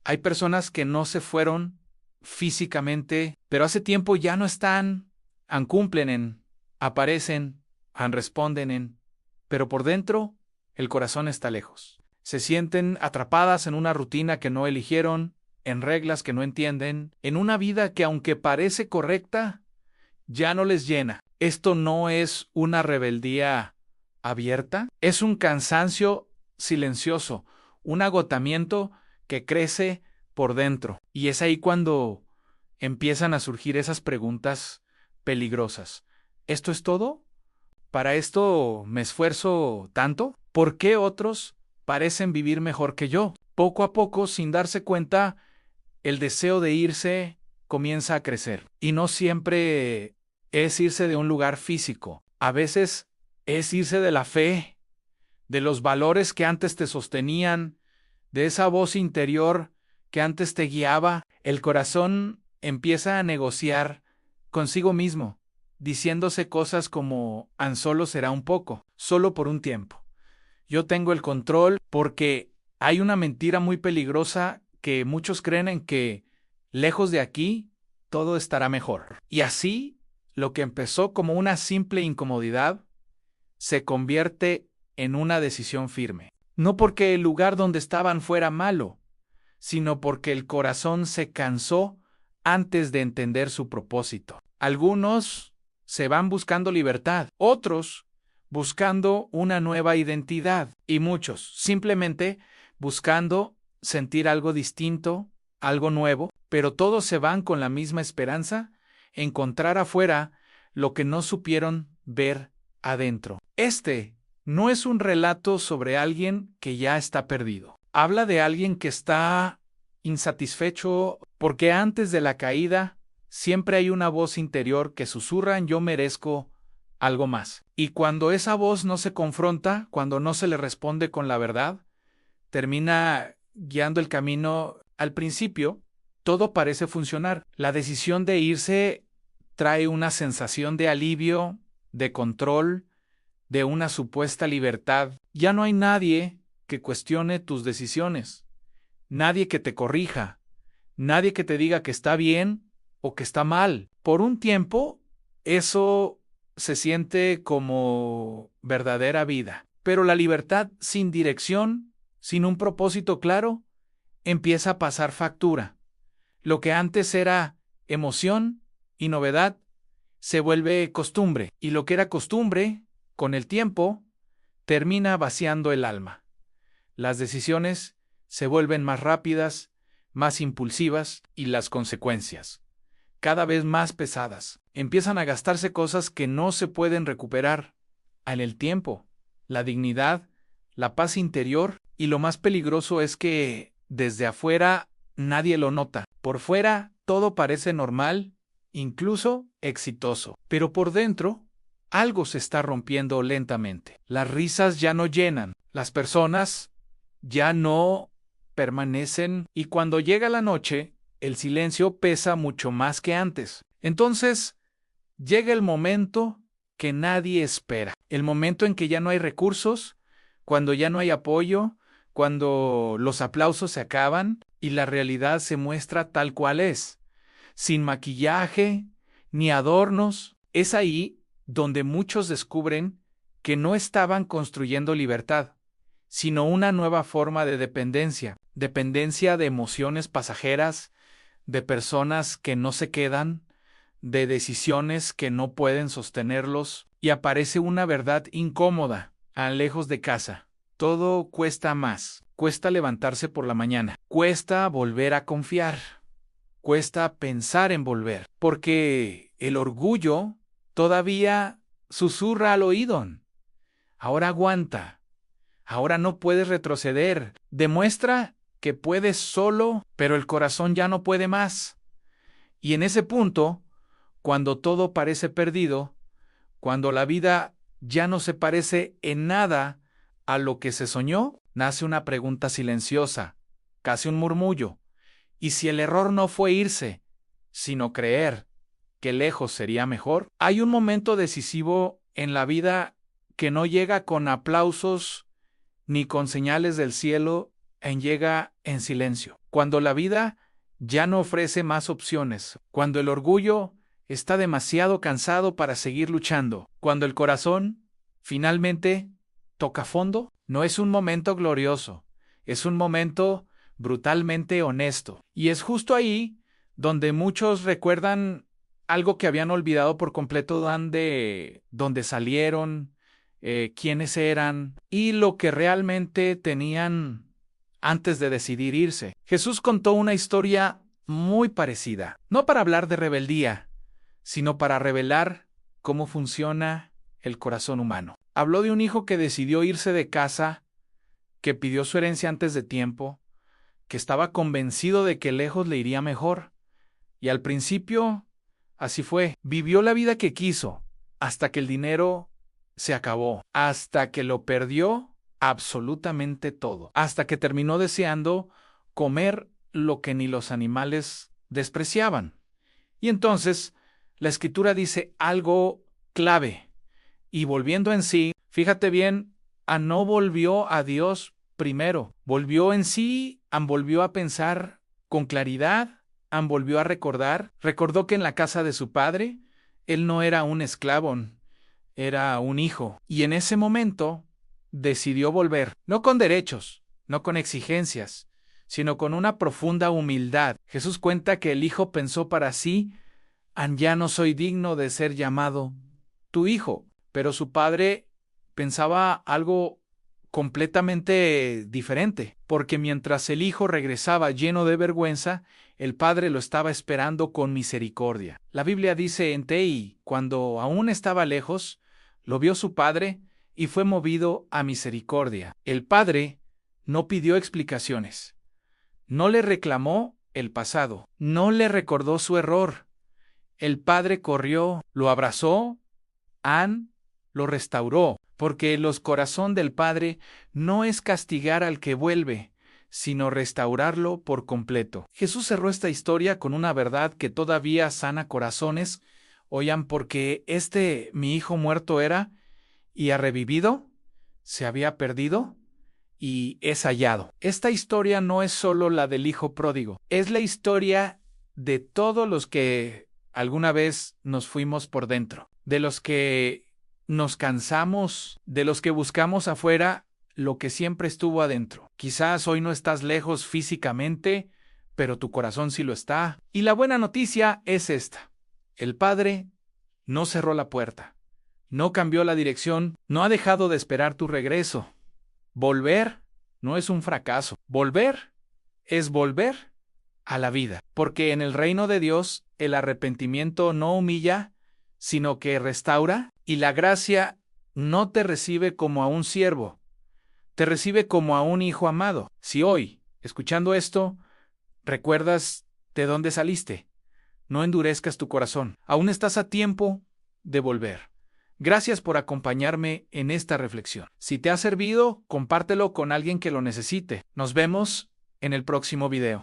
Hay personas que no se fueron físicamente, pero hace tiempo ya no están, cumplen aparecen, responden pero por dentro el corazón está lejos. Se sienten atrapadas en una rutina que no eligieron, en reglas que no entienden, en una vida que aunque parece correcta, ya no les llena. Esto no es una rebeldía abierta, es un cansancio silencioso, un agotamiento que crece por dentro. Y es ahí cuando empiezan a surgir esas preguntas peligrosas. ¿Esto es todo? ¿Para esto me esfuerzo tanto? ¿Por qué otros parecen vivir mejor que yo? Poco a poco, sin darse cuenta, el deseo de irse comienza a crecer. Y no siempre es irse de un lugar físico. A veces es irse de la fe, de los valores que antes te sostenían, de esa voz interior que antes te guiaba. El corazón empieza a negociar consigo mismo, diciéndose cosas como solo será un poco, solo por un tiempo. Yo tengo el control porque hay una mentira muy peligrosa que muchos creen en que lejos de aquí todo estará mejor. Y así, lo que empezó como una simple incomodidad se convierte en una decisión firme. No porque el lugar donde estaban fuera malo, sino porque el corazón se cansó antes de entender su propósito. Algunos se van buscando libertad, otros buscando una nueva identidad y muchos simplemente buscando sentir algo distinto, algo nuevo, pero todos se van con la misma esperanza, encontrar afuera lo que no supieron ver adentro. Este no es un relato sobre alguien que ya está perdido. Habla de alguien que está insatisfecho porque antes de la caída siempre hay una voz interior que susurra en yo merezco algo más. Y cuando esa voz no se confronta, cuando no se le responde con la verdad, termina guiando el camino. Al principio, todo parece funcionar. La decisión de irse trae una sensación de alivio, de control, de una supuesta libertad. Ya no hay nadie que cuestione tus decisiones, nadie que te corrija, nadie que te diga que está bien o que está mal. Por un tiempo, eso se siente como verdadera vida. Pero la libertad sin dirección, sin un propósito claro, empieza a pasar factura. Lo que antes era emoción y novedad se vuelve costumbre, y lo que era costumbre, con el tiempo, termina vaciando el alma. Las decisiones se vuelven más rápidas, más impulsivas, y las consecuencias cada vez más pesadas. Empiezan a gastarse cosas que no se pueden recuperar en el tiempo, la dignidad, la paz interior, y lo más peligroso es que desde afuera nadie lo nota. Por fuera todo parece normal, incluso exitoso, pero por dentro algo se está rompiendo lentamente. Las risas ya no llenan, las personas ya no permanecen, y cuando llega la noche, el silencio pesa mucho más que antes. Entonces, llega el momento que nadie espera, el momento en que ya no hay recursos, cuando ya no hay apoyo, cuando los aplausos se acaban y la realidad se muestra tal cual es, sin maquillaje ni adornos. Es ahí donde muchos descubren que no estaban construyendo libertad, sino una nueva forma de dependencia de emociones pasajeras, de personas que no se quedan, de decisiones que no pueden sostenerlos, y aparece una verdad incómoda, lejos de casa. Todo cuesta más. Cuesta levantarse por la mañana. Cuesta volver a confiar. Cuesta pensar en volver, porque el orgullo todavía susurra al oído. Ahora aguanta. Ahora no puedes retroceder. Demuestra que puedes solo, pero el corazón ya no puede más. Y en ese punto, cuando todo parece perdido, cuando la vida ya no se parece en nada a lo que se soñó, nace una pregunta silenciosa, casi un murmullo. ¿Y si el error no fue irse, sino creer que lejos sería mejor? Hay un momento decisivo en la vida que no llega con aplausos ni con señales del cielo, llega en silencio. cuando la vida ya no ofrece más opciones, cuando el orgullo está demasiado cansado para seguir luchando, cuando el corazón finalmente toca fondo. No es un momento glorioso, es un momento brutalmente honesto. Y es justo ahí donde muchos recuerdan algo que habían olvidado por completo, de dónde salieron, quiénes eran y lo que realmente tenían antes de decidir irse. Jesús contó una historia muy parecida, no para hablar de rebeldía, sino para revelar cómo funciona el corazón humano. Habló de un hijo que decidió irse de casa, que pidió su herencia antes de tiempo, que estaba convencido de que lejos le iría mejor. Y al principio, así fue. Vivió la vida que quiso, hasta que el dinero se acabó, hasta que lo perdió absolutamente todo, hasta que terminó deseando comer lo que ni los animales despreciaban. Y entonces, la Escritura dice algo clave. Y volviendo en sí, fíjate bien, no volvió a Dios primero, volvió en sí, volvió a pensar con claridad, volvió a recordar, recordó que en la casa de su padre, él no era un esclavo, era un hijo. Y en ese momento decidió volver, no con derechos, no con exigencias, sino con una profunda humildad. Jesús cuenta que el hijo pensó para sí, ya no soy digno de ser llamado tu hijo. Pero su padre pensaba algo completamente diferente, porque mientras el hijo regresaba lleno de vergüenza, el padre lo estaba esperando con misericordia. La Biblia dice en Tei, cuando aún estaba lejos, lo vio su padre y fue movido a misericordia. El padre no pidió explicaciones, no le reclamó el pasado, no le recordó su error. El padre corrió, lo abrazó, lo restauró, porque el corazón del Padre no es castigar al que vuelve, sino restaurarlo por completo. Jesús cerró esta historia con una verdad que todavía sana corazones. Oigan, porque mi hijo muerto era, y ha revivido, se había perdido, y es hallado. Esta historia no es solo la del hijo pródigo, es la historia de todos los que alguna vez nos fuimos por dentro, de los que nos cansamos, de los que buscamos afuera lo que siempre estuvo adentro. Quizás hoy no estás lejos físicamente, pero tu corazón sí lo está. Y la buena noticia es esta: el Padre no cerró la puerta, no cambió la dirección, no ha dejado de esperar tu regreso. Volver no es un fracaso. Volver es volver a la vida, porque en el reino de Dios el arrepentimiento no humilla, sino que restaura, y la gracia no te recibe como a un siervo, te recibe como a un hijo amado. Si hoy, escuchando esto, recuerdas de dónde saliste, no endurezcas tu corazón, aún estás a tiempo de volver. Gracias por acompañarme en esta reflexión. Si te ha servido, compártelo con alguien que lo necesite. Nos vemos en el próximo video.